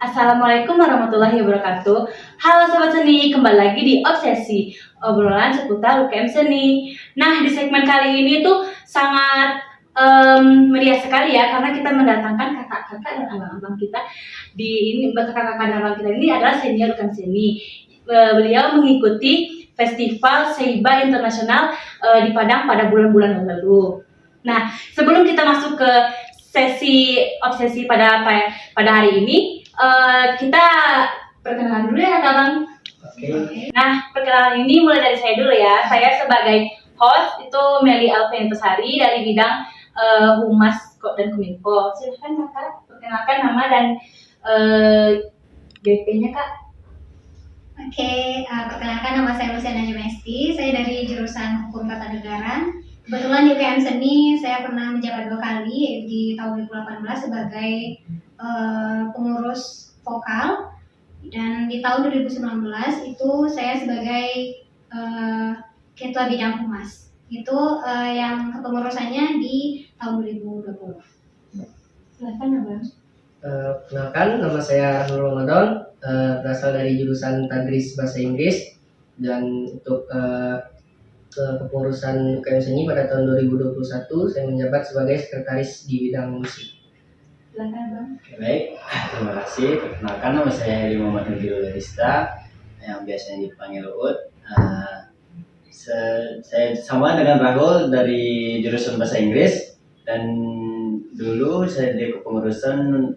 Assalamualaikum warahmatullahi wabarakatuh. Halo Sobat Seni, kembali lagi di Obsesi, obrolan seputar UKM Seni. Nah, di segmen kali ini tuh sangat meriah sekali ya, karena kita mendatangkan kakak-kakak dan abang-abang kita. Kakak-kakak dan abang kita ini adalah senior UKM Seni. Beliau mengikuti Festival Seiba Internasional di Padang pada bulan-bulan lalu. Nah, sebelum kita masuk ke sesi obsesi pada hari ini, kita perkenalan dulu ya Kak Bang. Oke. Nah, perkenalan ini mulai dari saya dulu ya. Saya sebagai host itu Meli Alventusari dari bidang Humas dan Kominfo. Silahkan Kakak perkenalkan nama dan BP-nya Kak. Oke, perkenalkan nama saya Luciana Jumesti. Saya dari jurusan Hukum Tata Negara. Kebetulan di UKM Seni saya pernah menjabat 2 kali, yaitu di tahun 2018 sebagai pengurus vokal, dan di tahun 2019 itu saya sebagai ketua bidang humas. Itu yang kepengurusannya di tahun 2020. Silahkan Abang. Perkenalkan, nama saya Rahul Ramadan, berasal dari jurusan Tadris Bahasa Inggris, dan untuk kepengurusan UKM Seni pada tahun 2021 saya menjabat sebagai sekretaris di bidang musik. Silahkan Abang. Baik, terima kasih. Perkenalkan, nama saya Hedi Muhammad Nurul Ladista, yang biasanya dipanggil Uut. Saya sama dengan Rahul dari jurusan Bahasa Inggris, dan dulu saya di kepengurusan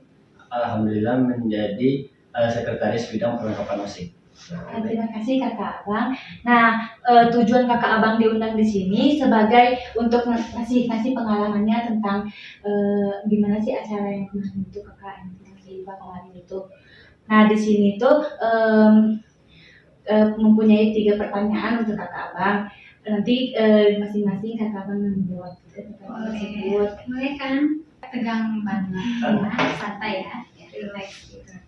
alhamdulillah menjadi sekretaris bidang perlengkapan musik. Terima kasih Kakak Abang. Nah, tujuan Kakak Abang diundang di sini sebagai untuk ngasih pengalamannya tentang gimana sih acara yang kemarin itu Kakak yang kemarin itu. Nah, di sini tuh mempunyai 3 pertanyaan untuk Kakak Abang. Nanti masing-masing Kakak Abang menjawab pertanyaan tersebut. Mulai kan tegang banget, santai ya, relax gitu.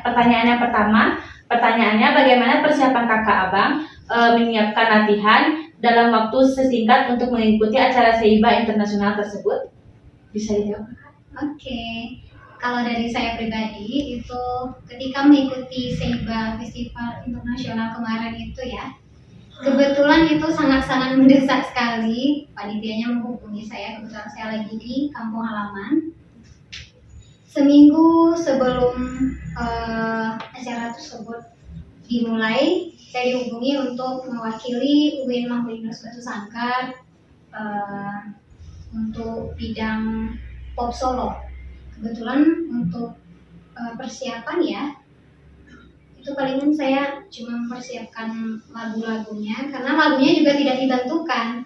Pertanyaan yang pertama, pertanyaannya bagaimana persiapan Kakak Abang menyiapkan latihan dalam waktu sesingkat untuk mengikuti acara Seiba Internasional tersebut? Bisa dijawab Kakak? Oke, kalau dari saya pribadi itu ketika mengikuti Seiba Festival Internasional kemarin itu ya, kebetulan itu sangat-sangat mendesak sekali. Panitianya menghubungi saya, kebetulan saya lagi di kampung halaman. Seminggu sebelum acara tersebut dimulai, saya dihubungi untuk mewakili UIN Mahmudinus Batu Sangkar untuk bidang pop solo. Kebetulan untuk persiapan ya, itu palingan saya cuma mempersiapkan lagu-lagunya, karena lagunya juga tidak ditentukan,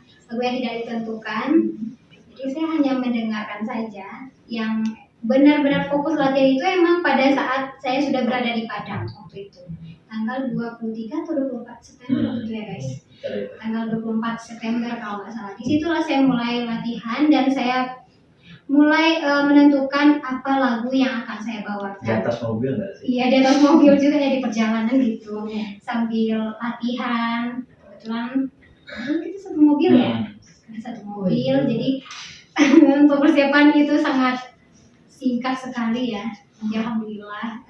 jadi saya hanya mendengarkan saja. Yang benar-benar fokus latihan itu emang pada saat saya sudah berada di Padang waktu itu, tanggal 23 atau 24 September ya guys, tanggal 24 September kalau nggak salah. Disitulah saya mulai latihan dan saya mulai menentukan apa lagu yang akan saya bawakan. Di atas mobil nggak sih? Iya, di atas mobil juga ya, di perjalanan gitu, sambil latihan. Kebetulan kita satu mobil ya, jadi untuk persiapan itu sangat singkat sekali ya. Alhamdulillah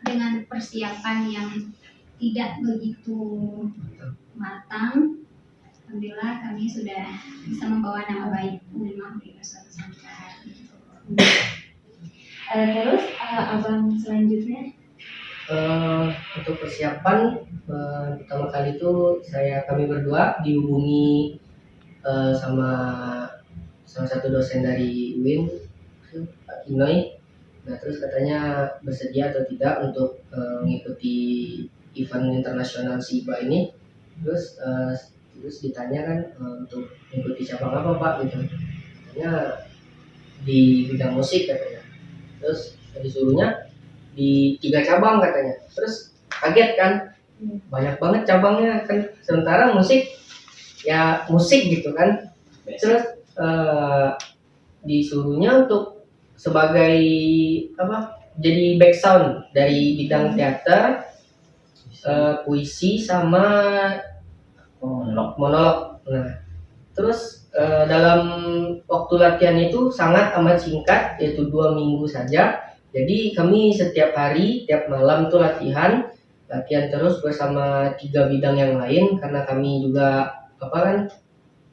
dengan persiapan yang tidak begitu matang, alhamdulillah kami sudah bisa membawa nama baik UIN Mahmudinus Batu Sangkar. Terus Abang selanjutnya? Untuk persiapan pertama kali itu kami berdua dihubungi sama salah satu dosen dari UIN, Pak Kinoy. Nah, terus katanya bersedia atau tidak untuk mengikuti event internasional SIBA ini. Terus ditanya kan untuk mengikuti cabang apa Pak gitu. Katanya di bidang musik katanya. Terus disuruhnya di 3 cabang katanya. Terus kaget kan, banyak banget cabangnya kan, sementara musik ya musik gitu kan. Terus disuruhnya untuk sebagai jadi back sound dari bidang teater, puisi sama monolog. Nah, terus dalam waktu latihan itu sangat amat singkat, yaitu 2 minggu saja. Jadi kami setiap hari, tiap malam tuh latihan terus bersama 3 bidang yang lain, karena kami juga apa kan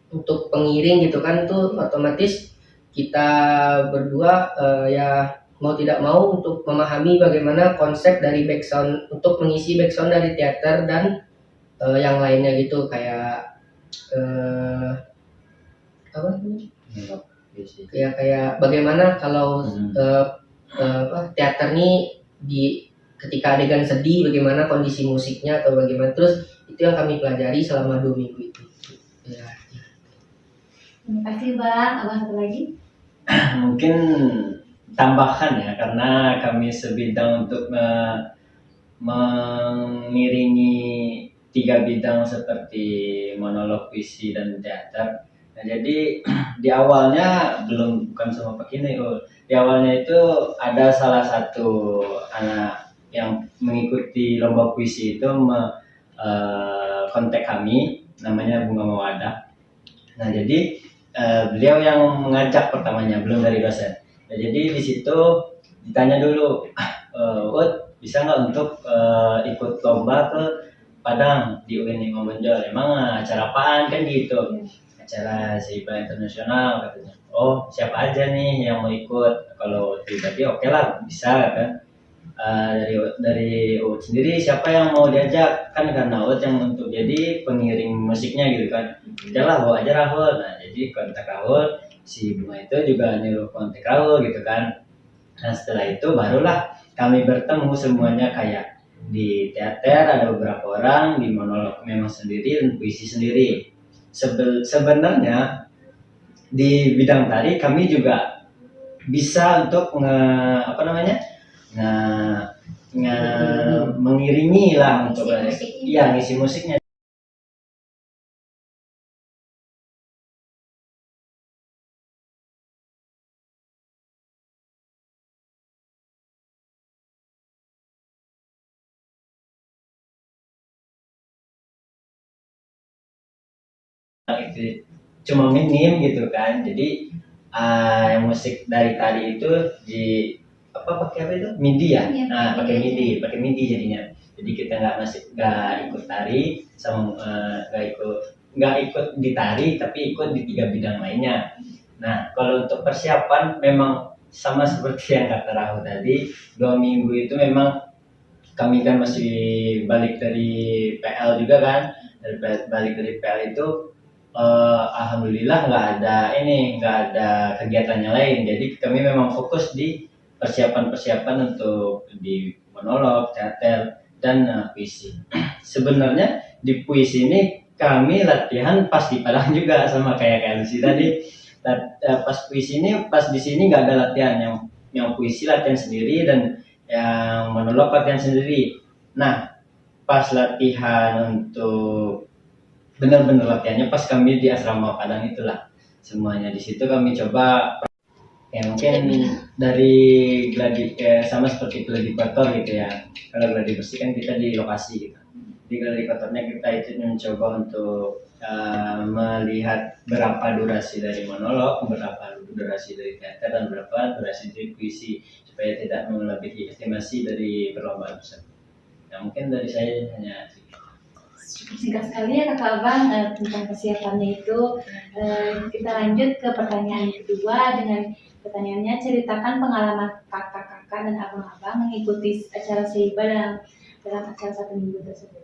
untuk pengiring gitu kan, tuh otomatis kita berdua ya mau tidak mau untuk memahami bagaimana konsep dari background untuk mengisi background dari teater dan yang lainnya gitu, kayak eh, apa namanya? Kayak bagaimana kalau teater nih di ketika adegan sedih bagaimana kondisi musiknya atau bagaimana, terus itu yang kami pelajari selama 2 minggu itu ya. Terima kasih Bang. Abang satu lagi. Mungkin tambahkan ya, karena kami sebidang untuk mengiringi 3 bidang seperti monolog, puisi, dan teater. Nah, jadi di awalnya bukan sama Pak Kini, di awalnya itu ada salah satu anak yang mengikuti lomba puisi itu kontak kami, namanya Bunga Mawada. Nah, jadi beliau yang mengajak pertamanya, belum dari dosen. Nah, jadi di situ ditanya dulu, bisa nggak untuk ikut lomba ke Padang di UIN Imam Bonjol? Emang acara apaan kan gitu? Acara SIBA Internasional katanya. Oh, siapa aja nih yang mau ikut? Kalau pribadi oke lah, bisa kan. Dari Uut sendiri siapa yang mau diajak, kan karena Uut yang untuk jadi pengiring musiknya gitu kan. Udahlah, bawa aja Rahul. Nah, jadi kontak Rahul, si Bunga itu juga nyuruh kontak Rahul gitu kan. Nah, setelah itu barulah kami bertemu semuanya, kayak di teater ada beberapa orang, di monolog memang sendiri, dan puisi sendiri. Sebenarnya di bidang tari kami juga bisa untuk mengiringi lah untuk ngisi musiknya. Itu cuma minim gitu kan, jadi yang musik dari tadi itu pakai apa itu, MIDI ya, Ya, nah pakai MIDI jadinya. Jadi kita nggak ikut tari sama nggak ikut di tari, tapi ikut di 3 bidang lainnya. Nah, kalau untuk persiapan memang sama seperti yang kata Rahul tadi, 2 minggu itu memang kami kan masih balik dari PL juga kan. Balik dari PL itu alhamdulillah nggak ada kegiatannya lain, jadi kami memang fokus di persiapan untuk di monolog, teater, dan puisi. Sebenarnya di puisi ini kami latihan pas di Padang juga, sama kayak Lucy tadi. Pas puisi ini, pas di sini nggak ada latihan, yang puisi latihan sendiri dan yang monolog latihan sendiri. Nah, pas latihan untuk benar-benar latihannya pas kami di asrama Padang itulah, semuanya di situ kami coba ya, mungkin dari sama seperti gladiator gitu ya. Kalau gladiator kan kita di lokasi gitu, di gladiatornya kita itu mencoba untuk melihat berapa durasi dari monolog, berapa durasi dari teater, dan berapa durasi dari puisi, supaya tidak melebihi estimasi dari perlombaan tersebut. Nah, mungkin dari saya hanya Cukup singkat sekali ya Kakak Abang tentang persiapannya itu. Kita lanjut ke pertanyaan kedua dengan pertanyaannya, ceritakan pengalaman kakak-kakak dan abang-abang mengikuti acara SIBA dalam acara 1 minggu tersebut.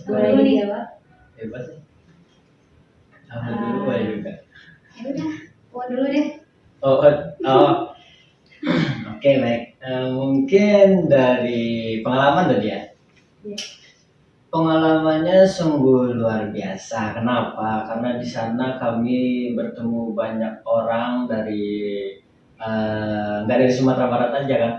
Boleh dijawab? hebat ya. Dulu juga. Ya udah, Puan dulu deh. Oke, baik. Mungkin dari pengalaman tadi ya. Iya. Pengalamannya sungguh luar biasa. Kenapa? Karena di sana kami bertemu banyak orang dari nggak dari Sumatera Barat aja kan.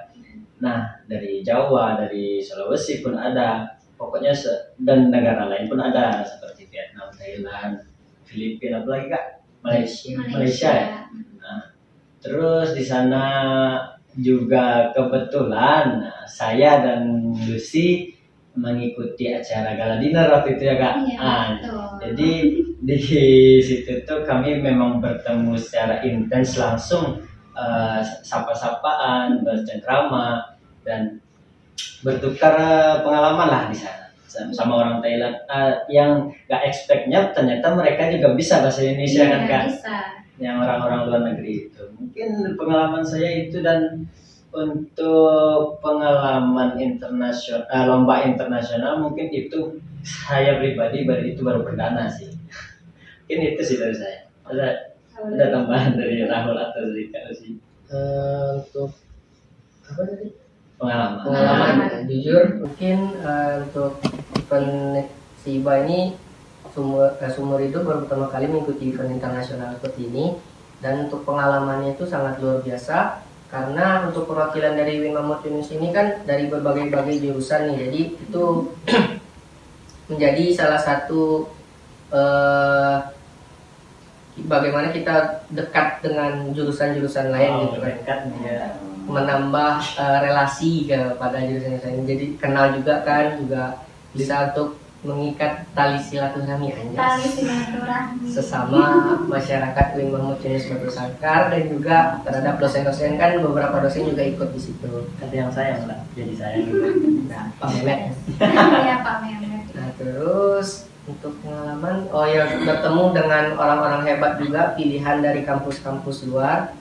Nah, dari Jawa, dari Sulawesi pun ada. Pokoknya dan negara lain pun ada, seperti Vietnam, Thailand, Filipina, apalagi Kak? Malaysia ya. Nah, terus di sana juga kebetulan saya dan Lucy mengikuti acara gala dinner waktu itu ya Kak. Iya, betul. Jadi di situ tuh kami memang bertemu secara intens langsung sapa-sapaan, bercengkrama, dan bertukar pengalaman lah di sana sama orang Thailand yang gak expect-nya ternyata mereka juga bisa bahasa Indonesia kan Kak, Bisa. yang orang-orang luar negeri itu. Mungkin pengalaman saya itu, dan untuk pengalaman internasional, lomba internasional mungkin itu saya pribadi baru perdana sih. Mungkin itu sih dari saya. Ada tambahan dari Rahul atau dari Kak Lucy? Untuk apa tadi? Pengalaman. Jujur mungkin untuk event SIBA ini sumur itu baru pertama kali mengikuti event internasional seperti ini, dan untuk pengalamannya itu sangat luar biasa karena untuk perwakilan dari Win Mahmud Yunus ini kan dari berbagai jurusan nih, jadi itu menjadi salah satu bagaimana kita dekat dengan jurusan-jurusan lain gitu kan. Dekat dia. Menambah relasi kepada jurusan lain, jadi kenal juga kan, juga bisa untuk mengikat tali silaturahmi Tali silaturahmi. sesama masyarakat Win Mahmud Yunus Batu Sangkar, dan juga terhadap dosen-dosen kan, beberapa dosen juga ikut di situ. Ada yang sayang lah, jadi sayang juga. Nah, Pak Mehmet. Iya Pak Mehmet. Nah, terus untuk pengalaman, bertemu dengan orang-orang hebat juga, pilihan dari kampus-kampus luar,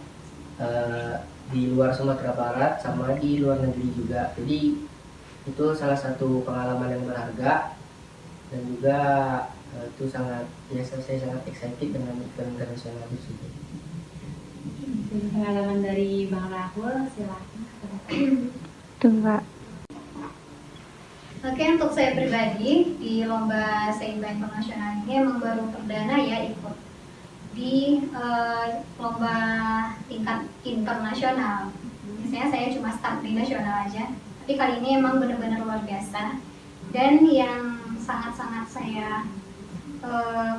di luar Sumatera Barat sama di luar negeri juga. Jadi itu salah satu pengalaman yang berharga, dan juga itu sangat, ya saya sangat excited dengan event internasional tersebut. Pengalaman dari Bang Rahul, silakan. Tunggu. Oke, untuk saya pribadi di lomba SIBA internasional ini emang baru perdana ya ikut di lomba tingkat internasional. Biasanya saya cuma start di nasional aja, tapi kali ini emang benar-benar luar biasa. Dan yang sangat-sangat saya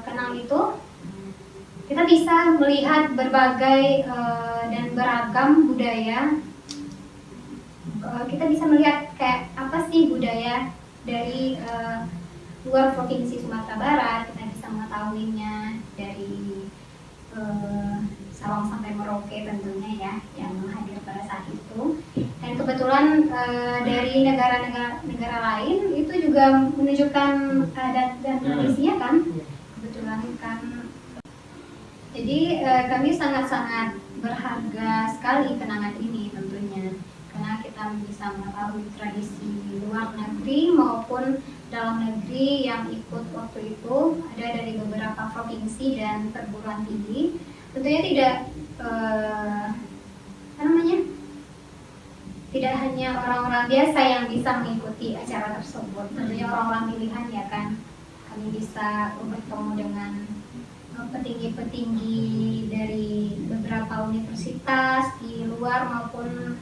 kenal itu, kita bisa melihat berbagai dan beragam budaya. Kita bisa melihat kayak apa sih budaya dari luar provinsi Sumatera Barat. Kita bisa mengetahuinya dari Sabang sampai Merauke tentunya ya, yang hadir pada saat itu. Dan kebetulan dari negara lain itu juga menunjukkan adat dan tradisinya kan, kebetulan kan. Jadi kami sangat-sangat berharga sekali kenangan ini tentunya, karena kita bisa mengetahui tradisi luar negeri maupun dalam negeri yang ikut waktu itu ada dari beberapa provinsi dan perguruan tinggi. Tentunya tidak hanya orang-orang biasa yang bisa mengikuti acara tersebut, tentunya orang-orang pilihan ya kan. Kami bisa bertemu dengan petinggi-petinggi dari beberapa universitas di luar maupun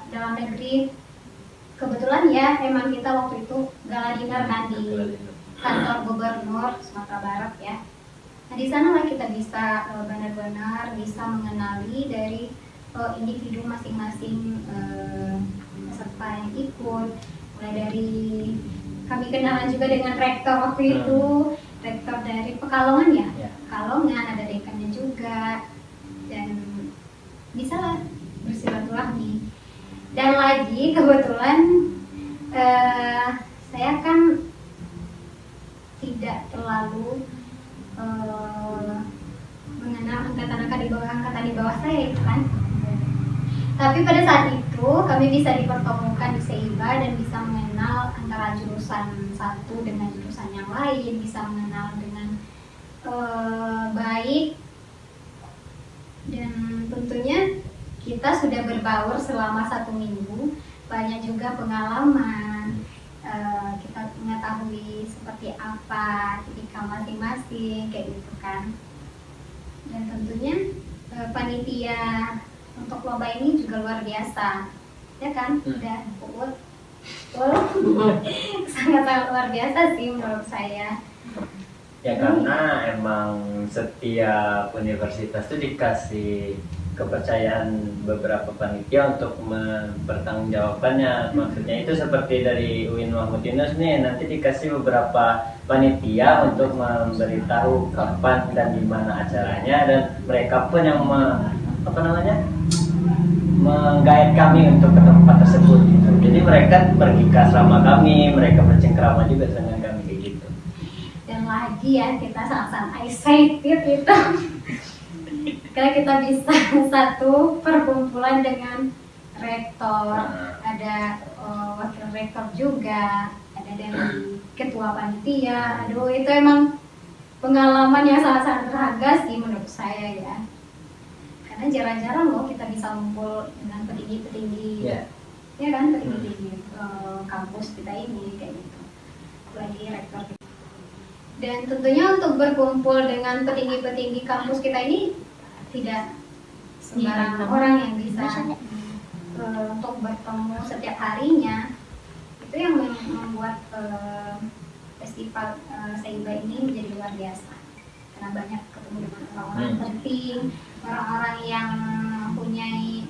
dalam negeri. Kebetulan ya emang kita waktu itu gala dinner kan di kantor gubernur Sumatera Barat ya. Nah di sana lah kita bisa benar-benar bisa mengenali dari individu masing-masing peserta yang ikut. Mulai dari kami kenalan juga dengan rektor waktu itu, rektor dari Pekalongan ya, Pekalongan, ada dekannya juga, dan bisa lah bersilaturahmi. Dan lagi kebetulan saya kan tidak terlalu mengenal angkatan di bawah saya itu kan. Tapi pada saat itu kami bisa dipertemukan di SIBA dan bisa mengenal antara jurusan satu dengan jurusan yang lain, bisa mengenal dengan baik, dan tentunya kita sudah berbaur selama 1 minggu, banyak juga pengalaman. Kita mengetahui seperti apa tipikal masing-masing kayak gitu kan. Dan tentunya panitia untuk lomba ini juga luar biasa ya kan, udah sangat luar biasa sih menurut saya. Ya karena emang setiap universitas itu dikasih kepercayaan beberapa panitia untuk mempertanggungjawabkannya. Maksudnya itu seperti dari UIN Mahmud Yunus nih, nanti dikasih beberapa panitia untuk memberitahu kapan dan di mana acaranya, dan mereka pun yang menggait kami untuk ke tempat tersebut gitu. Jadi mereka pergi ke asrama kami, mereka bercengkrama juga dengan kami kayak gitu. Dan lagi ya kita sangat-sangat excited itu karena kita bisa satu perkumpulan dengan rektor, ada wakil rektor juga, ada dari ketua panitia. Aduh, itu emang pengalaman yang sangat-sangat berharga sih menurut saya ya, karena jarang-jarang loh kita bisa ngumpul dengan petinggi-petinggi Ya. ya kan, petinggi-petinggi kampus kita ini kayak gitu, lagi rektor. Dan tentunya untuk berkumpul dengan petinggi-petinggi kampus kita ini tidak sembarang orang yang bisa untuk bertemu setiap harinya. Itu yang membuat festival Seiba ini menjadi luar biasa, karena banyak ketemu dengan orang-orang penting, orang-orang yang mempunyai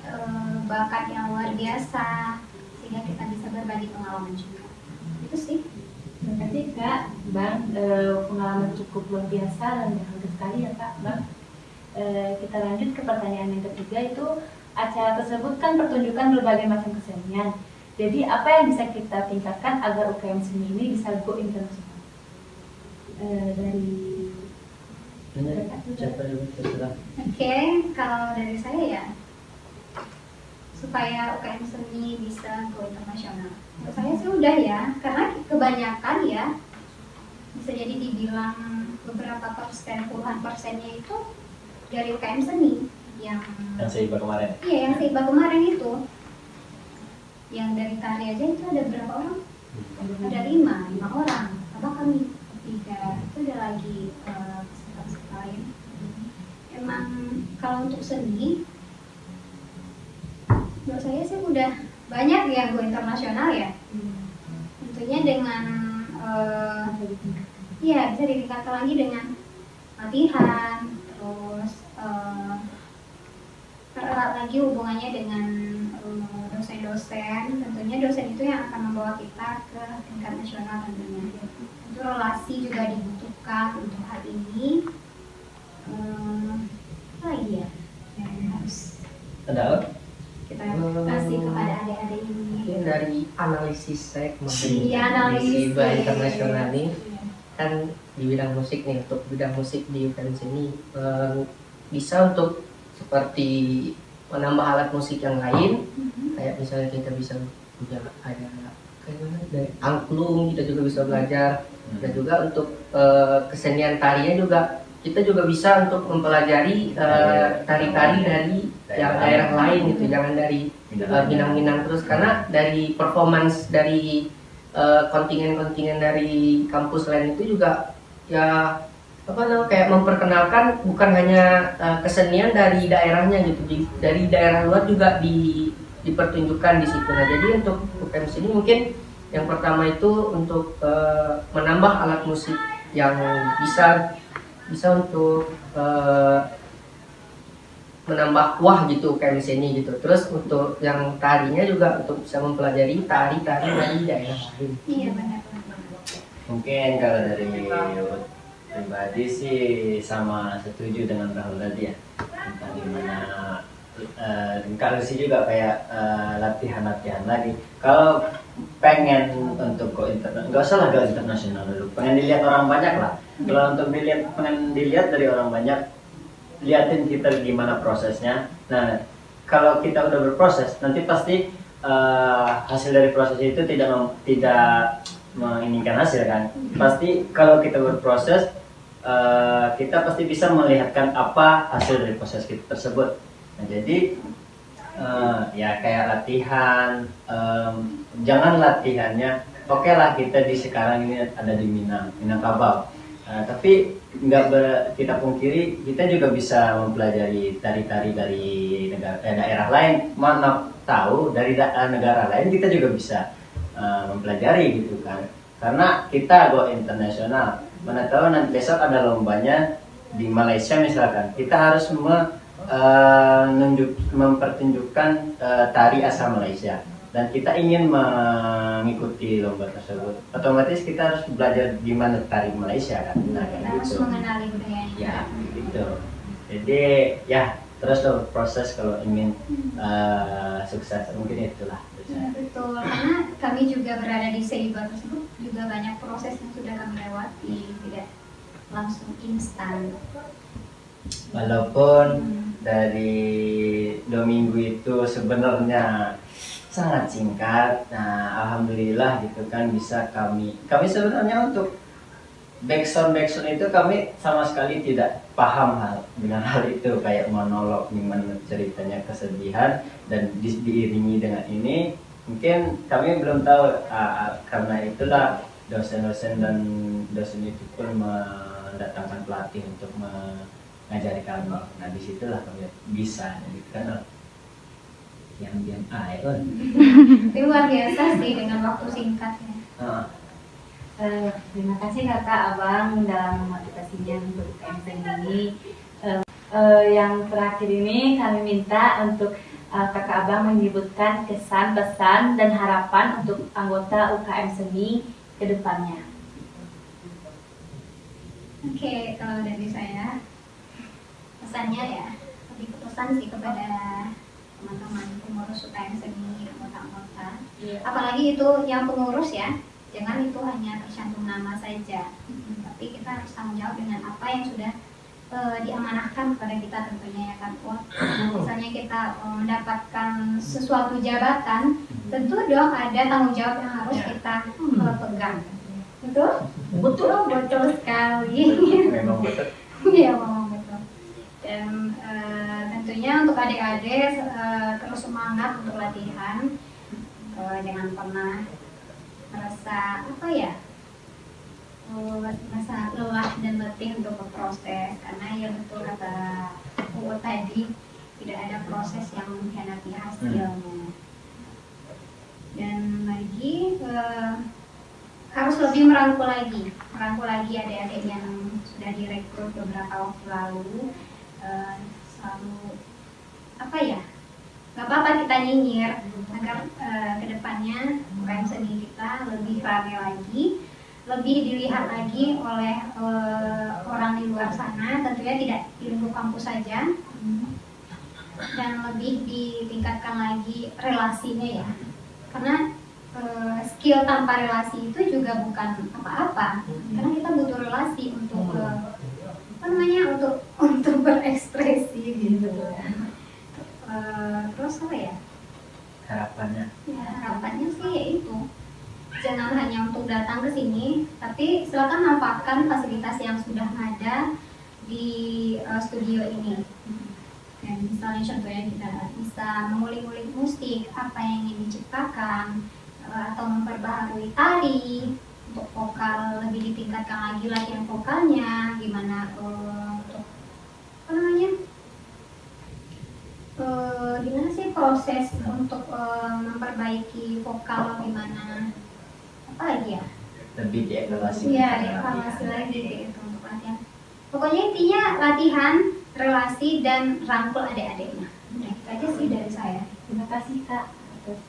bakat yang luar biasa, sehingga kita bisa berbagi pengalaman juga. Itu sih. Berarti Kak, Bang, pengalaman cukup luar biasa dan berharga sekali ya Kak, Bang. Kita lanjut ke pertanyaan yang ketiga, itu acara tersebut kan pertunjukan berbagai macam kesenian. Jadi apa yang bisa kita tingkatkan agar UKM Seni ini bisa go internasional? Dari Siapa dulu terserah. Oke, kalau dari saya ya, supaya UKM Seni bisa go internasional, menurut saya sih udah ya, karena kebanyakan ya bisa jadi dibilang beberapa persen, puluhan persennya itu dari UKM Seni yang Seiba kemarin. iya, yang Seiba kemarin itu, yang dari tari aja itu ada berapa orang? Ada lima orang, sama kami tiga, itu ada lagi peserta lain. Emang kalau untuk seni, menurut saya sih udah banyak yang go internasional ya. Tentunya dengan ya bisa ditingkatkan lagi dengan latihan, terus erat lagi hubungannya dengan dosen-dosen. Tentunya dosen itu yang akan membawa kita ke tingkat nasional tentunya. Itu relasi juga dibutuhkan untuk hal ini. Apa lagi ya yang harus Ada? kita kasih kepada adik-adik ini? Mungkin dari analisis saya kemarin Iya, analisis. Seiba internasional ini kan di bidang musik nih, untuk bidang musik di UKM Seni bisa untuk seperti menambah alat musik yang lain, kayak misalnya kita bisa juga ada kayak mana, dari angklung kita juga bisa belajar, dan juga untuk kesenian tarinya juga kita juga bisa untuk mempelajari tari-tari dari yang daerah lain gitu, jangan dari Minang-Minang terus, karena dari performance dari kontingen-kontingen dari kampus lain itu juga ya apa namanya, kayak memperkenalkan bukan hanya kesenian dari daerahnya gitu, dari daerah luar juga dipertunjukkan di situ. Nah, jadi untuk UKM Seni mungkin yang pertama itu untuk menambah alat musik yang bisa untuk menambah kuah gitu UKM Seni gitu. Terus untuk yang tarinya juga untuk bisa mempelajari tari-tari dari daerah lain. Iya, benar. Mungkin kalau dari pribadi sih sama setuju dengan Rahul tadi ya, tentang gimana Kak Lucy juga kayak latihan-latihan lagi. Kalau pengen untuk go internasional, nggak usah lah go internasional dulu, pengen dilihat orang banyak lah. Kalau untuk pengen dilihat dari orang banyak, liatin kita gimana prosesnya. Nah, kalau kita udah berproses, nanti pasti hasil dari proses itu tidak menginginkan hasil kan. Pasti kalau kita berproses, kita pasti bisa melihatkan apa hasil dari proses kita tersebut. Nah, jadi ya kayak latihan, jangan latihannya oke lah kita di sekarang ini ada di Minangkabau, tapi kita pungkiri kita juga bisa mempelajari tari-tari dari daerah lain. Mana tahu dari negara lain kita juga bisa mempelajari gitu kan, karena kita go internasional. Mana tahu nanti besok ada lombanya di Malaysia misalkan, kita harus mempertunjukkan tari asal Malaysia, dan kita ingin mengikuti lomba tersebut, otomatis kita harus belajar gimana tari Malaysia kan. Nah, Kita kayak harus gitu. mengenali budayanya. Ya, gitu. Jadi ya terus dong proses kalau ingin sukses, mungkin itulah dari saya. Betul, karena kami juga berada di Seiba tersebut juga banyak proses yang sudah kami lewati, tidak langsung instan. Walaupun dari 2 minggu itu sebenarnya sangat singkat, nah alhamdulillah gitu kan bisa kami sebenarnya untuk backsound itu kami sama sekali tidak paham dengan hal itu, kayak monolog gimana ceritanya kesedihan dan diiringi dengan ini mungkin kami belum tahu, karena itulah dosen-dosen dan dosen itu pun mendatangkan pelatih untuk mengajari kami. Nah disitulah kami bisa gitu kan, diam aja. Itu luar biasa sih dengan waktu singkatnya. Terima kasih kakak abang dalam memotivasinya untuk UKM ini. Yang terakhir ini kami minta untuk kakak abang menyebutkan kesan, pesan, dan harapan untuk anggota UKM Seni ke depannya. Oke, kalau dari saya pesannya ya lebih ke pesan sih kepada teman-teman pengurus UKM Seni, anggota-anggota. Apalagi itu yang pengurus ya, jangan itu hanya tercantum nama saja, tapi kita harus tanggung jawab dengan apa yang sudah diamanahkan kepada kita tentunya ya kan. Misalnya kita mendapatkan sesuatu jabatan, tentu dong ada tanggung jawab yang harus kita pegang. Betul sekali. Memang betul. Iya, memang betul. Dan tentunya untuk adik-adik terus semangat untuk latihan, jangan pernah merasa merasa lelah dan letih untuk berproses, karena ya betul kata Uwo tadi, tidak ada proses yang mengkhianati hasilnya. Dan lagi harus lebih merangkul lagi adik-adik yang sudah direkrut beberapa waktu lalu. Selalu nggak apa-apa kita nyinyir agar kedepannya UKM Seni kita lebih rame lagi, lebih dilihat lagi oleh orang di luar sana, tentunya tidak di lingkup kampus saja, dan lebih ditingkatkan lagi relasinya ya, karena skill tanpa relasi itu juga bukan apa-apa, karena kita butuh relasi untuk untuk berekspresi gitu. Terus Harapannya harapannya sih yaitu jangan hanya untuk datang ke sini, tapi silakan manfaatkan fasilitas yang sudah ada di studio ini. Dan misalnya contohnya kita bisa mengulik-ulik musik apa yang ingin diciptakan, atau memperbaharui tari untuk vokal, lebih ditingkatkan lagi latihan vokalnya, gimana untuk gimana sih proses untuk memperbaiki vokal, gimana lagi ya, lebih dievaluasi. iya dievaluasi lagi gitu untuk latihan. Pokoknya intinya latihan, relasi, dan rangkul adik-adiknya. Nah, itu aja sih dari saya. Terima kasih kak atas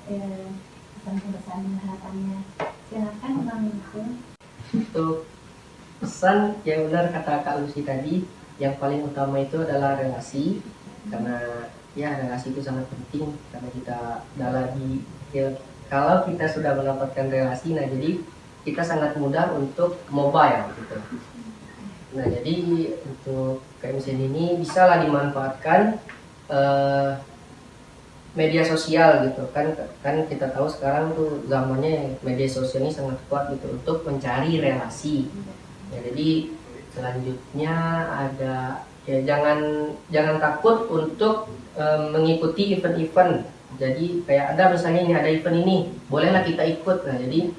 pesan-pesan dan harapannya. Silakan Bang Niko. Untuk pesan yang benar kata Kak Lucy tadi, yang paling utama itu adalah relasi, karena ya relasi itu sangat penting, karena kita kalau kita sudah mendapatkan relasi, nah jadi kita sangat mudah untuk mobile gitu. Nah jadi untuk KMSN ini bisalah dimanfaatkan media sosial gitu kan kita tahu sekarang tuh zamannya media sosial ini sangat kuat gitu untuk mencari relasi. Ya, jadi selanjutnya ada ya jangan takut untuk mengikuti event-event. Jadi kayak ada misalnya ini ada event ini, bolehlah kita ikut. Nah jadi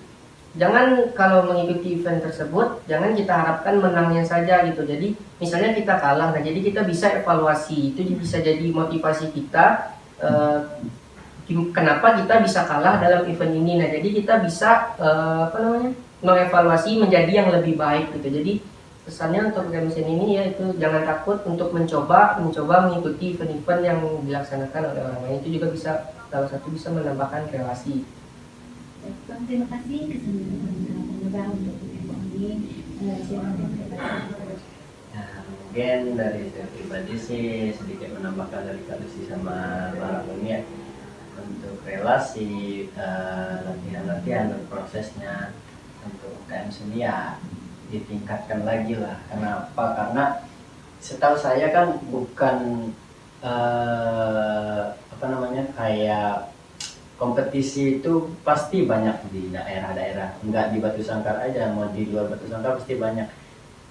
jangan kalau mengikuti event tersebut jangan kita harapkan menangnya saja gitu. Jadi misalnya kita kalah, nah jadi kita bisa evaluasi, itu bisa jadi motivasi kita. Kenapa kita bisa kalah dalam event ini? Nah jadi kita bisa mengevaluasi menjadi yang lebih baik gitu. Jadi pesannya untuk KMSN ini ya itu jangan takut untuk mencoba mengikuti event-event yang dilaksanakan oleh orang lain. Itu juga bisa salah satu bisa menambahkan relasi. Bang, terima kasih kesempatan Bang untuk ini. Silakan kepada mungkin dari saya pribadi sih sedikit menambahkan dari Kak Lucy sama Bang Ragul ya, untuk relasi, latihan-latihan dan prosesnya untuk UKM seni ya ditingkatkan lagi lah. Kenapa? Karena setahu saya kan bukan kayak kompetisi itu pasti banyak di daerah-daerah, enggak di Batu Sangkar aja, mau di luar Batu Sangkar pasti banyak.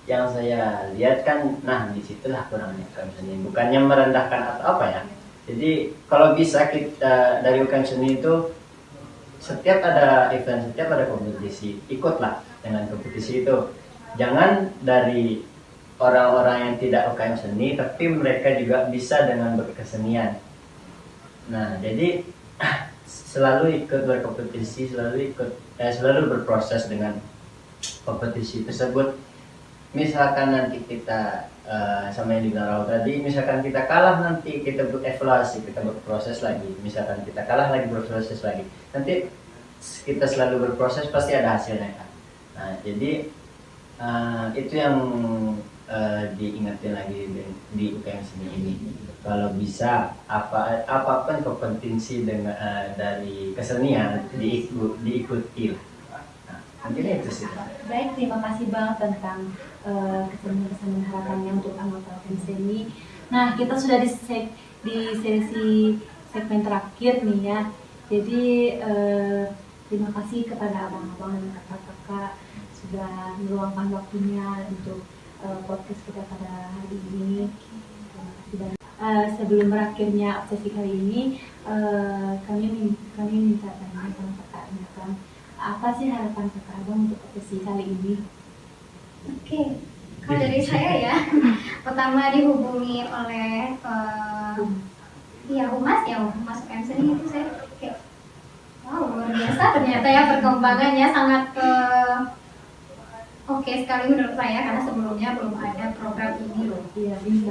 Yang saya lihat kan, nah disitulah kurangnya UKM seni, bukannya merendahkan atau apa ya. Jadi kalau bisa kita dari UKM seni itu setiap ada event, setiap ada kompetisi, ikutlah dengan kompetisi itu. Jangan dari orang-orang yang tidak UKM seni, tapi mereka juga bisa dengan berkesenian. Nah, jadi selalu ikut berkompetisi, selalu berproses dengan kompetisi tersebut. Misalkan nanti kita sama yang dibilang Raul tadi, misalkan kita kalah, nanti kita berevaluasi, kita berproses lagi. Misalkan kita kalah lagi, berproses lagi. Nanti kita selalu berproses, pasti ada hasilnya kan. Nah, jadi itu yang diingetin lagi di UKM seni ini. Kalau bisa apapun kompetensi dengan dari kesenian diikuti. Nah, mungkin itu sih. Baik, terima kasih Bang tentang kesenian harapannya untuk anggota UKM seni. Nah, kita sudah di sesi segmen terakhir nih ya. Jadi terima kasih kepada abang-abang dan kakak-kakak sudah meluangkan waktunya untuk podcast kita pada hari ini. Dan sebelum berakhirnya obsesi kali ini, kami minta tanya sama kakaknya Bang, apa sih harapan kakak Abang untuk obsesi kali ini? Oke, kalau dari saya ya, pertama dihubungi oleh humas UKM seni itu saya kayak wow, luar biasa ternyata ya perkembangannya sangat oke sekali menurut saya, karena sebelumnya belum ada program ini loh. Iya, ini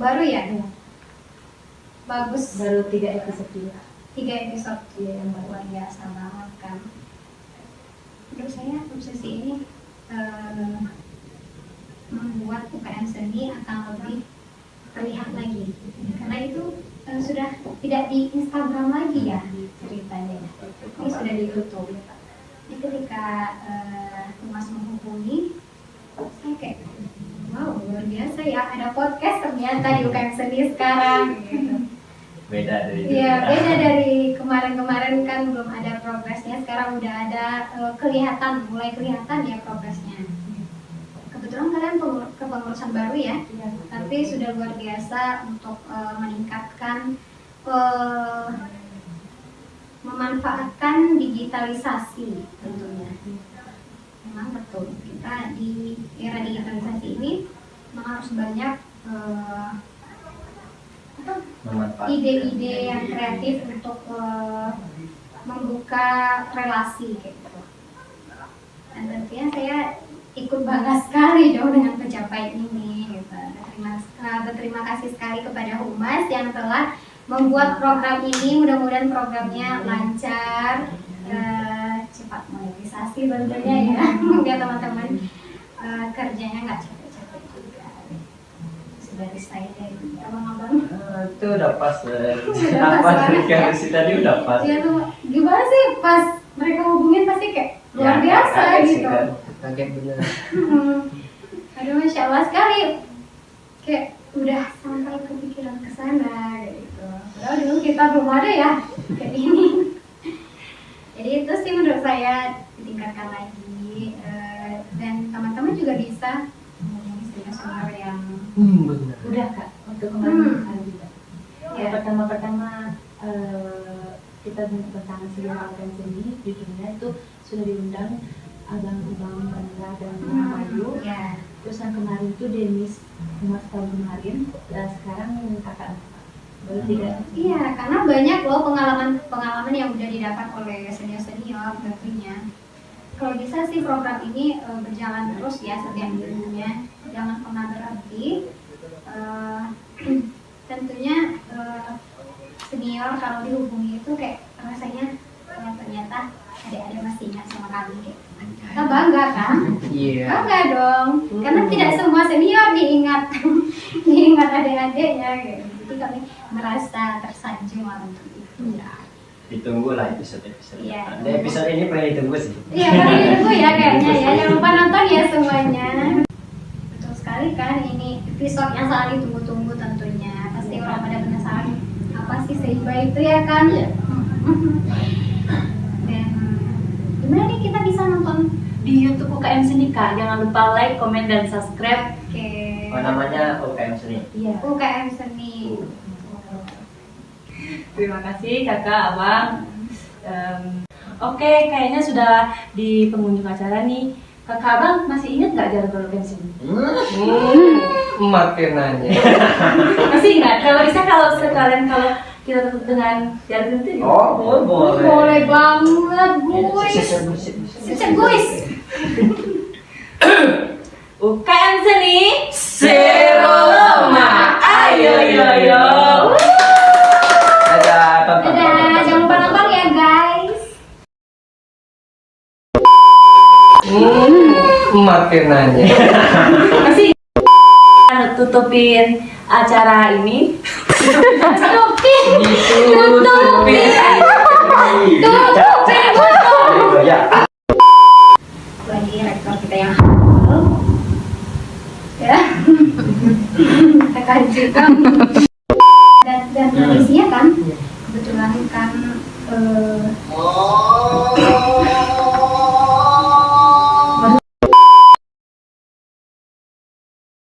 Baru ya? Iya. Bagus. baru 3 episode juga. 3 episode Iya, yang baru. luar biasa banget kan. Menurut saya obsesi ini membuat UKM seni akan lebih terlihat lagi, karena itu sudah tidak di Instagram lagi ya ceritanya, ini sudah di YouTube. Jadi ketika Mas menghubungi, saya kayak wow, luar biasa ya, ada podcast ternyata di UKM seni sekarang gitu. Beda dari Iya, beda dari kemarin-kemarin kan belum ada progresnya, sekarang udah ada mulai kelihatan ya progresnya. Kebetulan kalian kepengurusan baru ya, tapi sudah luar biasa untuk meningkatkan, memanfaatkan digitalisasi tentunya. Memang betul, kita di era digitalisasi ini memang harus banyak ide-ide yang kreatif untuk membuka relasi kayak gitu. Dan tentunya saya ikut bangga sekali dong dengan pencapaian ini gitu. Berterima kasih sekali kepada Humas yang telah membuat program ini, mudah-mudahan programnya lancar, cepat monetisasi tentunya ya, biar teman-teman kerjanya nggak capek-capek juga. Dari saya dari abang-abang. Itu udah pas. Apa dari Kak Lucy tadi udah pas. Ya tuh gimana sih pas mereka hubungin pasti kayak luar biasa kaget sih gitu. kan. Kaget bener. Aduh, Masya Allah sekali. Kayak udah sampai kepikiran ke sana gitu. Padahal dulu kita belum ada ya kayak ini. Jadi itu sih menurut saya ditingkatkan lagi, dan teman-teman juga bisa senior yang Bener. Udah Kak, untuk kemarin kali juga. Ya. Pertama kita bersama Senior UKM seni di dunia itu sudah diundang abang-abang Bangga dan Bayu. ya. Terus yang kemarin itu Denis Humas tahun kemarin, dan sekarang kakak baru 3. Iya, karena banyak loh pengalaman yang udah didapat oleh senior tentunya. Kalau bisa sih program ini berjalan terus ya setiap minggunya, jangan pernah berhenti. Tentunya senior kalau dihubungi itu kayak rasanya ternyata ada masih ingat sama kami kayak. Kita bangga kan? Iya. Bangga dong, karena tidak semua senior diingat mengingat adik-adiknya gitu. Jadi kami merasa tersanjung lah untuk itu ya. Ditunggu lah episode-episode. Iya. Nah, episode ini paling ditunggu sih. Iya, paling ditunggu ya kayaknya ya. Jangan lupa nonton ya semuanya. Betul sekali kan, ini episode yang sangat ditunggu-tunggu tentunya. Pasti orang pada penasaran apa sih Seiba itu ya kan? Iya. Dan gimana nih kita bisa nonton? Di YouTube UKM Seni Kak. Jangan lupa like, komen, dan subscribe. Oke. Oh, namanya UKM Seni. Iya. UKM Seni. Terima kasih kakak, abang. Oke, kayaknya sudah di pengunjung acara nih. Kakak abang masih ingat nggak jargon UKM Seni? Makin nanya. Masih ingat? Kalau bisa kalau sekalian kalau kita tutup dengan jargon itu. Oh, boleh. Boleh banget, guys. Bisa guys. UKM Seni Seroloma. Ayo yo yo. Dadah, tonton. Dadah, jangan lupa nonton ya guys. Makin nanya. Masih tutupin acara ini. Tutupin. Ditutupin. Ya. Lagi rektor kita yang hafal. Ya. Kakak juga. Dan tradisinya kan kebetulan kan